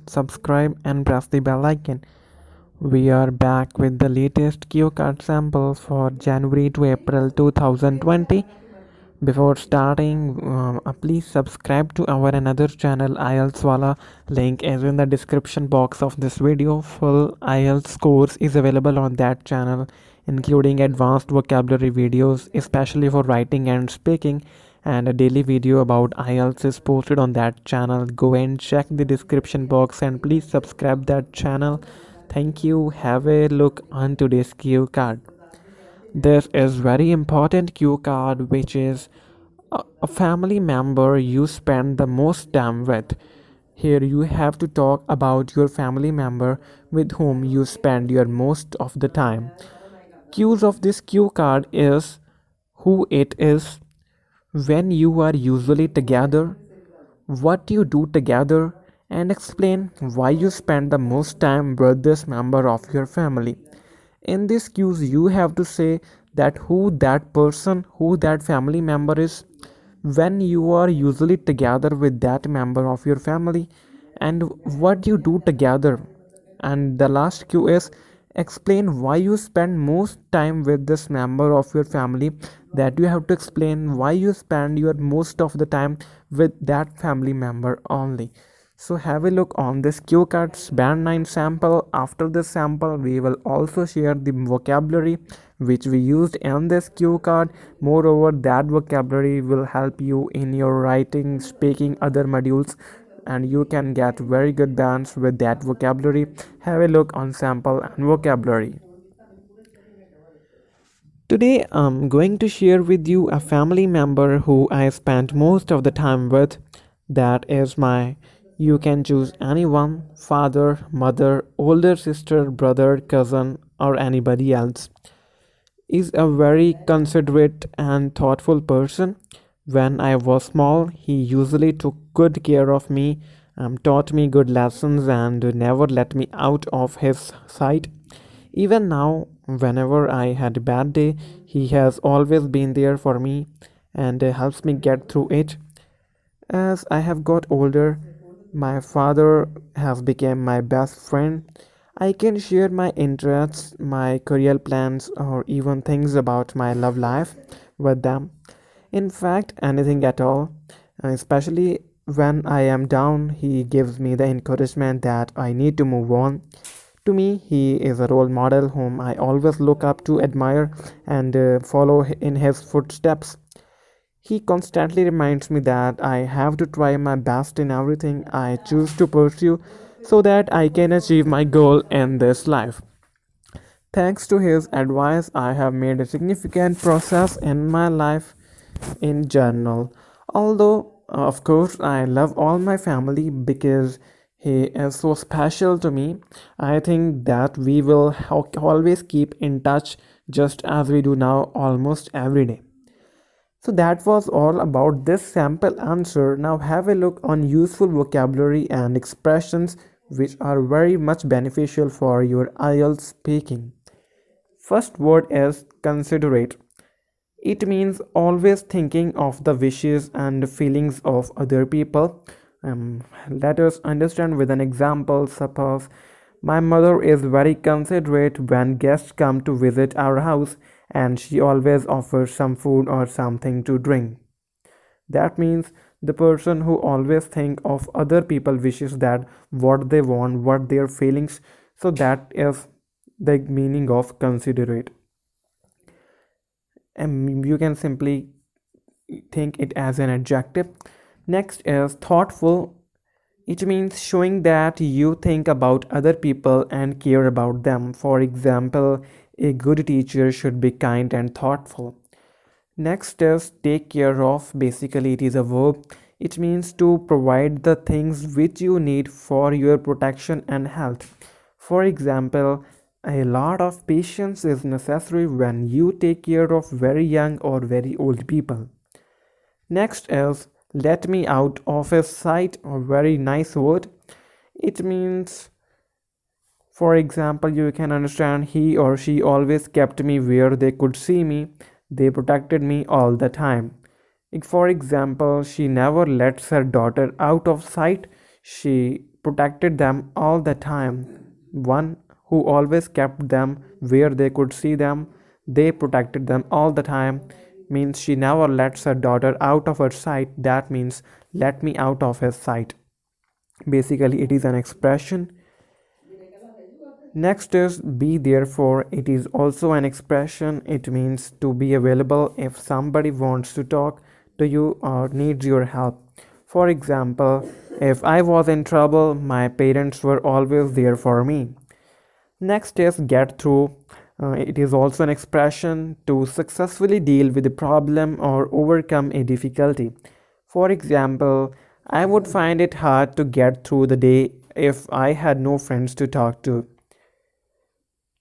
subscribe and press the bell icon. We are back with the latest Cue Card samples for January to April 2020. Before starting, please subscribe to our another channel Ielts Wala. Link is in the description box of this video. Full Ielts course is available on that channel, including advanced vocabulary videos, especially for writing and speaking, and a daily video about Ielts is posted on that channel. Go and check the description box and please subscribe that channel. Thank you. Have a look on today's cue card. This is very important cue card, which is a family member you spend the most time with. Here you have to talk about your family member with whom you spend your most of the time. Cues of this cue card is who it is, when you are usually together, what you do together, and explain why you spend the most time with this member of your family. In these cues, you have to say that who that person, who that family member is, when you are usually together with that member of your family, and what you do together. And the last cue is explain why you spend most time with this member of your family, that you have to explain why you spend your most of the time with that family member only. So have a look on this cue cards band 9 sample. After this sample we will also share the vocabulary which we used in this cue card. Moreover, that vocabulary will help you in your writing, speaking, other modules, and you can get very good bands with that vocabulary. Have a look on sample and vocabulary. Today I'm going to share with you a family member who I spent most of the time with. That is you can choose anyone, father, mother, older sister, brother, cousin, or anybody else. Is a very considerate and thoughtful person. When I was small, he usually took good care of me, taught me good lessons, and never let me out of his sight. Even now, whenever I had a bad day, he has always been there for me and helps me get through it. As I have got older, my father has become my best friend. I can share my interests, my career plans, or even things about my love life with them. In fact, anything at all. Especially when I am down, he gives me the encouragement that I need to move on. To me, he is a role model whom I always look up to, admire, and follow in his footsteps. He constantly reminds me that I have to try my best in everything I choose to pursue so that I can achieve my goal in this life. Thanks to his advice, I have made a significant progress in my life in general. Although, of course, I love all my family because he is so special to me. I think that we will always keep in touch just as we do now almost every day. So that was all about this sample answer. Now have a look on useful vocabulary and expressions which are very much beneficial for your Ielts speaking. First word is considerate. It means always thinking of the wishes and feelings of other people. Let us understand with an example. Suppose my mother is very considerate when guests come to visit our house, and she always offers some food or something to drink. That means the person who always think of other people's wishes, that what they want, what their feelings. So that is the meaning of considerate. And you can simply think it as an adjective. Next is thoughtful. It means showing that you think about other people and care about them. For example, a good teacher should be kind and thoughtful. Next is take care of. Basically, it is a verb. It means to provide the things which you need for your protection and health. For example, a lot of patience is necessary when you take care of very young or very old people. Next is let me out of his sight, a very nice word. It means, for example, you can understand he or she always kept me where they could see me. They protected me all the time. For example, she never lets her daughter out of sight. She protected them all the time. One who always kept them where they could see them. They protected them all the time means she never lets her daughter out of her sight. That means let me out of his sight. Basically, it is an expression. Next is be there for. It is also an expression. It means to be available if somebody wants to talk to you or needs your help. For example, if I was in trouble, my parents were always there for me. Next is get through. It is also an expression to successfully deal with a problem or overcome a difficulty. For example, I would find it hard to get through the day if I had no friends to talk to.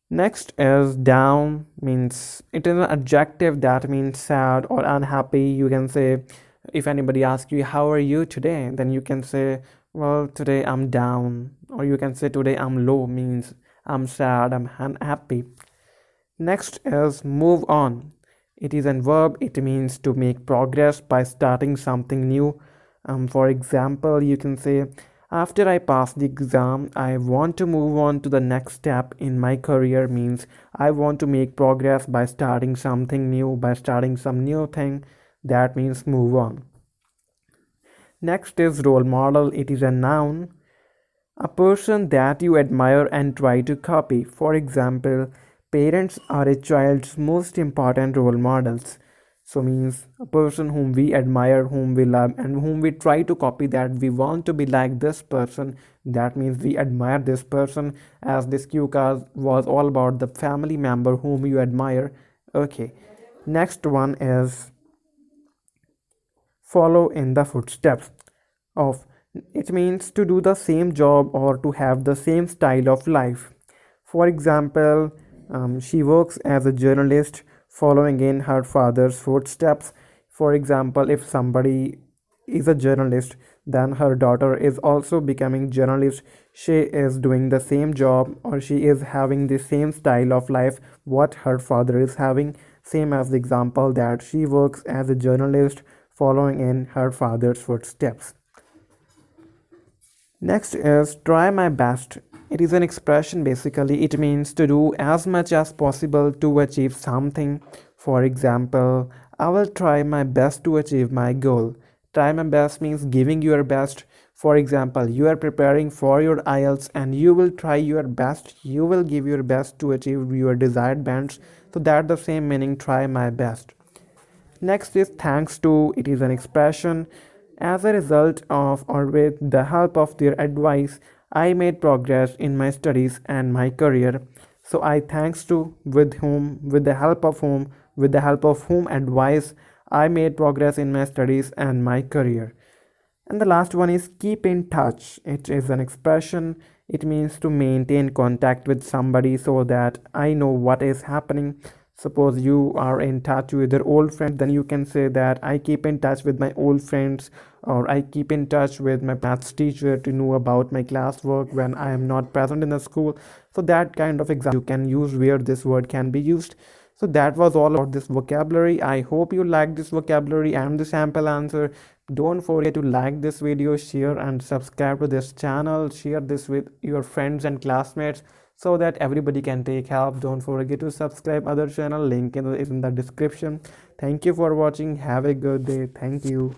Next is down, means it is an adjective that means sad or unhappy. You can say, if anybody asks you, how are you today? Then you can say, well, today I'm down. Or you can say, today I'm low, means I'm sad, I'm unhappy. Next is move on. It is a verb. It means to make progress by starting something new. For example, you can say, after I pass the exam, I want to move on to the next step in my career, means I want to make progress by starting something new, by starting some new thing. That means move on. Next is role model. It is a noun. A person that you admire and try to copy. For example, parents are a child's most important role models. So means a person whom we admire, whom we love, and whom we try to copy, that we want to be like this person. That means we admire this person, as this cue card was all about the family member whom you admire. Okay. Next one is follow in the footsteps of. It means to do the same job or to have the same style of life. For example, she works as a journalist following in her father's footsteps. For example, if somebody is a journalist, then her daughter is also becoming journalist. She is doing the same job, or she is having the same style of life what her father is having, same as the example that she works as a journalist following in her father's footsteps. Next is try my best. It is an expression. Basically, it means to do as much as possible to achieve something. For example, I will try my best to achieve my goal. Try my best means giving your best. For example, you are preparing for your Ielts and you will try your best. You will give your best to achieve your desired bands. So that's the same meaning, try my best. Next is thanks to. It is an expression. As a result of or with the help of their advice, I made progress in my studies and my career. So I thanks to, with whom, with the help of whom, with the help of whom advice, I made progress in my studies and my career. And the last one is keep in touch. It is an expression. It means to maintain contact with somebody so that I know what is happening. Suppose you are in touch with your old friend, then you can say that I keep in touch with my old friends, or I keep in touch with my maths teacher to know about my classwork when I am not present in the school. So that kind of example you can use where this word can be used. So that was all about this vocabulary. I hope you liked this vocabulary and the sample answer. Don't forget to like this video, share and subscribe to this channel. Share this with your friends and classmates so that everybody can take help. Don't forget to subscribe other channel. Link is in the description. Thank you for watching. Have a good day. Thank you.